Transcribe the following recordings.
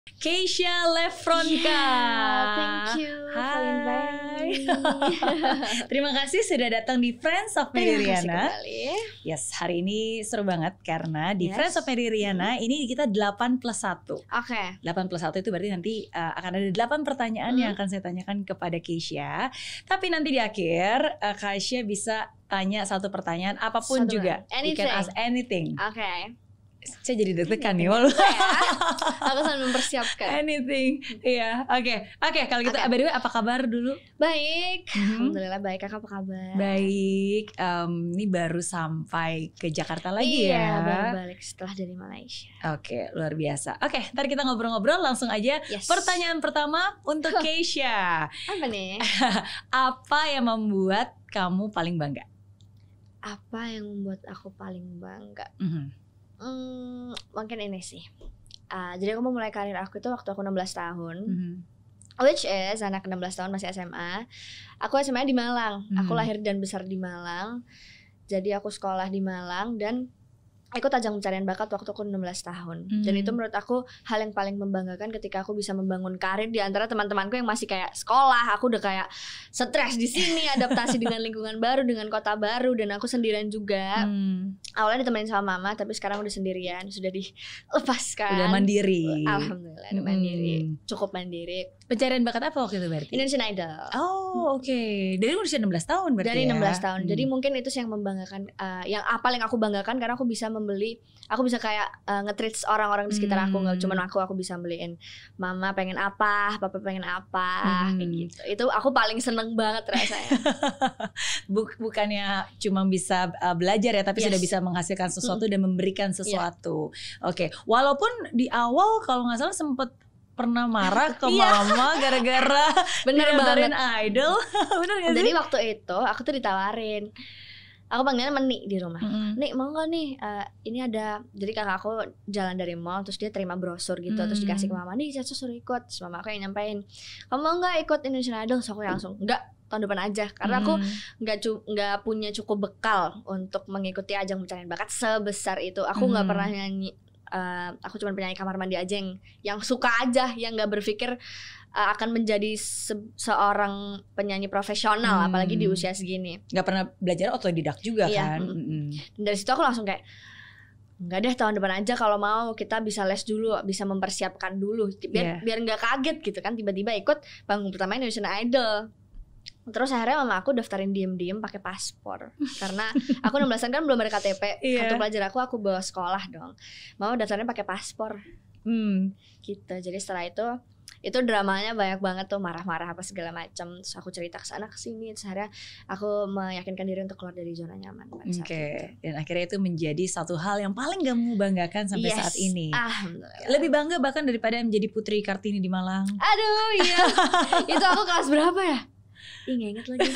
Keisha Lefronka. Thank you for inviting me. Terima kasih sudah datang di Friends of Mediriana. Yes, hari ini seru banget karena di Friends of Mediriana ini kita 8+1. Oke. 8+1 itu berarti nanti akan ada 8 pertanyaan yang akan saya tanyakan kepada Keisha. Tapi nanti di akhir Keisha bisa tanya satu pertanyaan apapun juga. You can ask anything. Oke. Saya jadi deg-degan nih walau aku sambil mempersiapkan anything. Iya, oke. Kalau gitu by the way apa kabar dulu? Baik. Alhamdulillah baik. Kakak apa kabar? Baik. Ini baru sampai ke Jakarta lagi ya. Iya, baru balik setelah dari Malaysia. Oke, luar biasa. Oke, ntar kita ngobrol-ngobrol langsung aja. Pertanyaan pertama untuk Keisha. Apa nih? Apa yang membuat kamu paling bangga? Apa yang membuat aku paling bangga? Mungkin ini sih. Jadi aku memulai karir aku itu waktu aku 16 tahun. Which is anak 16 tahun masih SMA. Aku SMA di Malang. Aku lahir dan besar di Malang. Jadi aku sekolah di Malang dan ikut ajang pencarian bakat waktu aku 16 tahun. Dan itu menurut aku hal yang paling membanggakan ketika aku bisa membangun karir di antara teman-temanku yang masih kayak sekolah. Aku udah kayak stres di sini, adaptasi dengan lingkungan baru, dengan kota baru, dan aku sendirian juga. Awalnya ditemenin sama mama, tapi sekarang udah sendirian, sudah dilepaskan. Udah mandiri. Alhamdulillah, udah mandiri. Cukup mandiri. Pencarian bakat apa waktu itu berarti? Indonesian Idol. Oh, oke. Dari usia 16 tahun berarti. Dari 16 tahun. Jadi mungkin itu sih yang membanggakan, yang paling aku banggakan karena aku bisa membeli, aku bisa kayak nge-treat orang-orang di sekitar aku, nggak cuma aku bisa beliin mama pengen apa, papa pengen apa, kayak gitu. Itu aku paling seneng banget rasanya. Bukannya cuma bisa belajar ya, tapi sudah bisa menghasilkan sesuatu dan memberikan sesuatu. Oke. Walaupun di awal kalau nggak salah sempet pernah marah ke mama gara-gara bener banget idol. Bener gak sih? Jadi waktu itu aku tuh ditawarin, aku panggilnya Menik di rumah. Nik mau gak nih, ini ada, jadi kakak aku jalan dari mall, terus dia terima brosur gitu, terus dikasih ke mama, nih Caca suruh ikut. Terus mama aku yang nyampein, kamu mau gak ikut Indonesian Idol? Terus aku langsung, enggak, tahun depan aja. Karena aku nggak punya cukup bekal untuk mengikuti ajang pencarian bakat sebesar itu. Aku nggak pernah nyanyi. Aku cuma penyanyi kamar mandi aja yang suka aja, yang nggak berpikir akan menjadi seorang penyanyi profesional, apalagi di usia segini. Nggak pernah belajar otodidak juga kan? Dari situ aku langsung kayak, nggak deh, tahun depan aja kalau mau, kita bisa les dulu, bisa mempersiapkan dulu, biar nggak kaget gitu kan, tiba-tiba ikut panggung pertama Indonesian Idol. Terus akhirnya mama aku daftarin diem-diem pakai paspor. Karena aku 16 tahun kan belum ada KTP. Kartu pelajar aku bawa sekolah dong. Mama daftarin pakai paspor. Gitu. Jadi setelah itu dramanya banyak banget tuh, marah-marah apa segala macam. Terus aku cerita ke sana ke sini. Terus akhirnya aku meyakinkan diri untuk keluar dari zona nyaman. Oke. Dan akhirnya itu menjadi satu hal yang paling kamu banggakan sampai saat ini. Alhamdulillah. Lebih bangga bahkan daripada menjadi Putri Kartini di Malang. Aduh iya. Itu aku kelas berapa ya? Ih, gak inget lagi.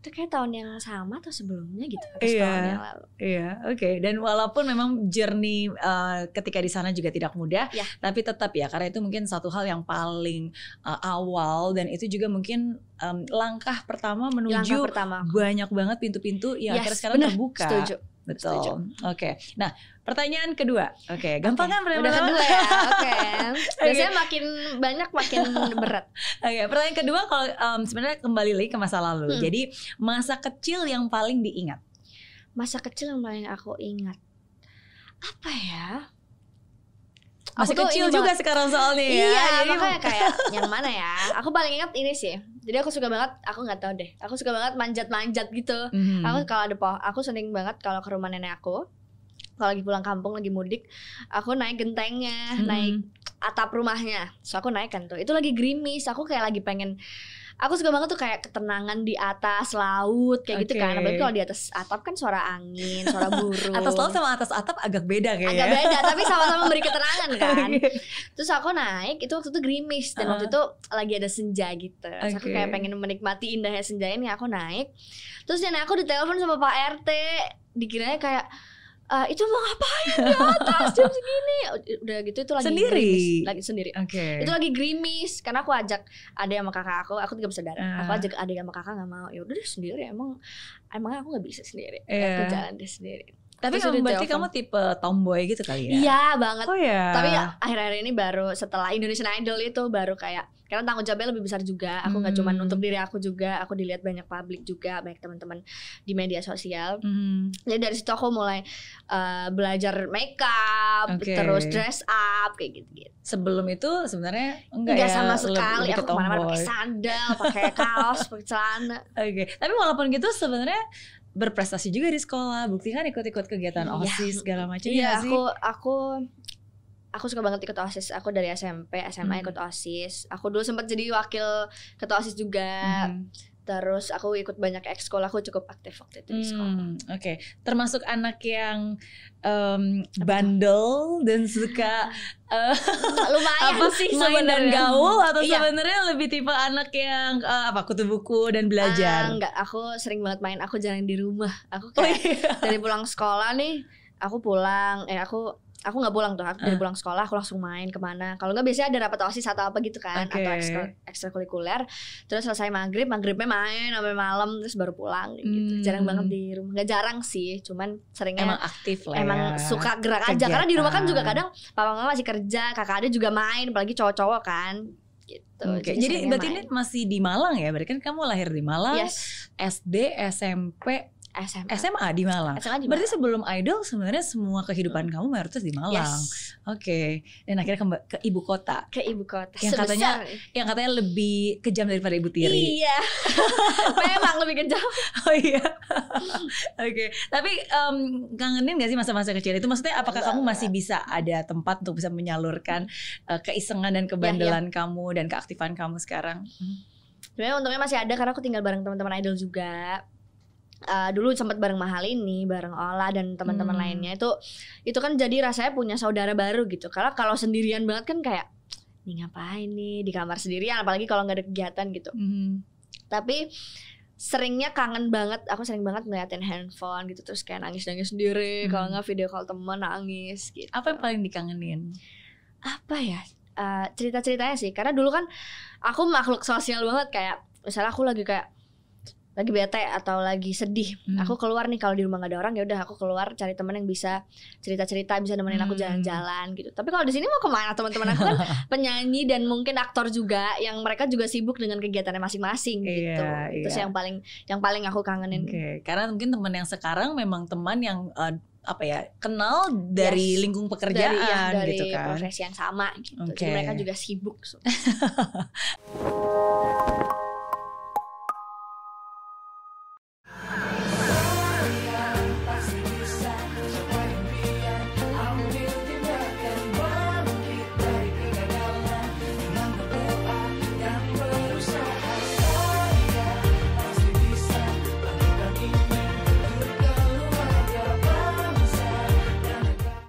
Itu kayak tahun yang sama atau sebelumnya gitu, atau tahun yang lalu. Iya, oke. Dan walaupun memang journey ketika di sana juga tidak mudah, tapi tetap ya, karena itu mungkin satu hal yang paling awal, dan itu juga mungkin langkah pertama menuju banyak banget pintu-pintu yang akhirnya sekarang terbuka. Setuju. Betul. Oke. Nah, pertanyaan kedua. Oke, gampang kan pertanyaan udah kedua ya. Oke. Biasanya makin banyak makin berat. Oke, pertanyaan kedua kalau sebenarnya kembali lagi ke masa lalu. Jadi, masa kecil yang paling diingat. Masa kecil yang paling aku ingat. Apa ya? Masih kecil juga sekarang soalnya ya. Iya, jadi makanya kayak yang mana ya? Aku paling ingat ini sih. Jadi aku suka banget, aku nggak tahu deh. Aku suka banget manjat-manjat gitu. Aku kalau ada aku sering banget kalau ke rumah nenek aku. Kalau lagi pulang kampung, lagi mudik, aku naik gentengnya, naik atap rumahnya. So aku naik kan tuh. Itu lagi gerimis, aku kayak lagi pengen. Aku suka banget tuh kayak ketenangan di atas laut kayak gitu kan. Apalagi kalau di atas atap kan suara angin, suara burung. Atas laut sama atas atap agak beda kayaknya. Agak beda, tapi sama-sama memberi keterangan kan. Terus aku naik, itu waktu itu gerimis dan waktu itu lagi ada senja gitu. Terus aku kayak pengen menikmati indahnya senja ini, aku naik. Terus nenek aku ditelepon sama Pak RT, dikiranya kayak itu mau ngapain di atas jam segini? Udah gitu itu lagi sendiri, gerimis, lagi sendiri. Itu lagi gerimis karena aku ajak adek sama kakak aku 3 bersaudara. Aku ajak adek sama kakak nggak mau. Ya udah deh sendiri, emang aku nggak bisa sendiri. Aku jalan deh sendiri. Tapi berarti kamu tipe tomboy gitu kali ya? Iya banget. Oh ya. Tapi akhir-akhir ini baru setelah Indonesian Idol itu baru kayak, karena tanggung jawabnya lebih besar juga. Aku nggak cuma untuk diri aku juga, aku dilihat banyak publik juga, banyak teman-teman di media sosial. Jadi dari situ aku mulai belajar makeup, terus dress up kayak gitu-gitu. Sebelum itu sebenarnya enggak ya, sama sekali. Aku kemana-mana pakai sandal, pakai kaos, pakai celana. Oke. Tapi walaupun gitu sebenarnya berprestasi juga di sekolah, bukti kan ikut-ikut kegiatan OSIS segala macam. Iya, aku suka banget ikut OSIS. Aku dari SMP, SMA ikut OSIS. Aku dulu sempat jadi wakil ketua OSIS juga. Terus aku ikut banyak ekskul, aku cukup aktif waktu itu di sekolah. Oke. Termasuk anak yang bandel dan suka lumayan sih main dan gaul, atau sebenarnya lebih tipe anak yang kutu buku dan belajar? Enggak, aku sering banget main, aku jarang di rumah. Aku kayak dari pulang sekolah nih, aku pulang, aku nggak pulang tuh, aku dari pulang sekolah aku langsung main kemana. Kalau nggak biasanya ada rapat OSIS atau apa gitu kan, atau ekstrakurikuler. Terus selesai maghribnya main sampai malam, terus baru pulang gitu. Jarang banget di rumah. Nggak jarang sih, cuman seringnya emang aktif lah. Emang suka gerak aja, karena di rumah kan juga kadang papa mama masih kerja, kakak adik juga main, apalagi cowok-cowok kan. Gitu. Jadi berarti ini masih di Malang ya? Berarti kan kamu lahir di Malang, SD, SMP, SMA di Malang. Berarti sebelum Idol sebenarnya semua kehidupan kamu mayoritas di Malang. Oke. Dan akhirnya ke ibu kota. Ke ibu kota. Yang katanya lebih kejam daripada Ibu Tiri. Iya. Memang lebih kejam. Oh iya. Oke. Tapi kangenin gak sih masa-masa kecil itu? Maksudnya apakah kamu masih bisa ada tempat untuk bisa menyalurkan keisengan dan kebandelan kamu dan keaktifan kamu sekarang? Sebenarnya untungnya masih ada, karena aku tinggal bareng teman-teman Idol juga. Dulu sempat bareng Mahal ini, bareng Ola dan teman-teman lainnya, itu kan jadi rasanya punya saudara baru gitu. Karena kalau sendirian banget kan kayak, nih ngapain nih di kamar sendirian, apalagi kalau nggak ada kegiatan gitu. Tapi seringnya kangen banget, aku sering banget ngeliatin handphone gitu, terus kayak nangis-nangis sendiri. Kalau nggak video call temen nangis gitu. Apa yang paling dikangenin? Apa ya? Cerita-ceritanya sih, karena dulu kan aku makhluk sosial banget. Kayak misalnya aku lagi bete atau lagi sedih, aku keluar nih, kalau di rumah gak ada orang ya udah aku keluar cari teman yang bisa cerita-cerita, bisa nemenin aku jalan-jalan gitu. Tapi kalau di sini mau kemana, teman-teman aku kan penyanyi dan mungkin aktor juga, yang mereka juga sibuk dengan kegiatannya masing-masing gitu. Itu sih yang paling aku kangenin. Karena mungkin teman yang sekarang memang teman yang kenal dari lingkung pekerjaan dari gitu kan, profesi yang sama gitu. Jadi mereka juga sibuk.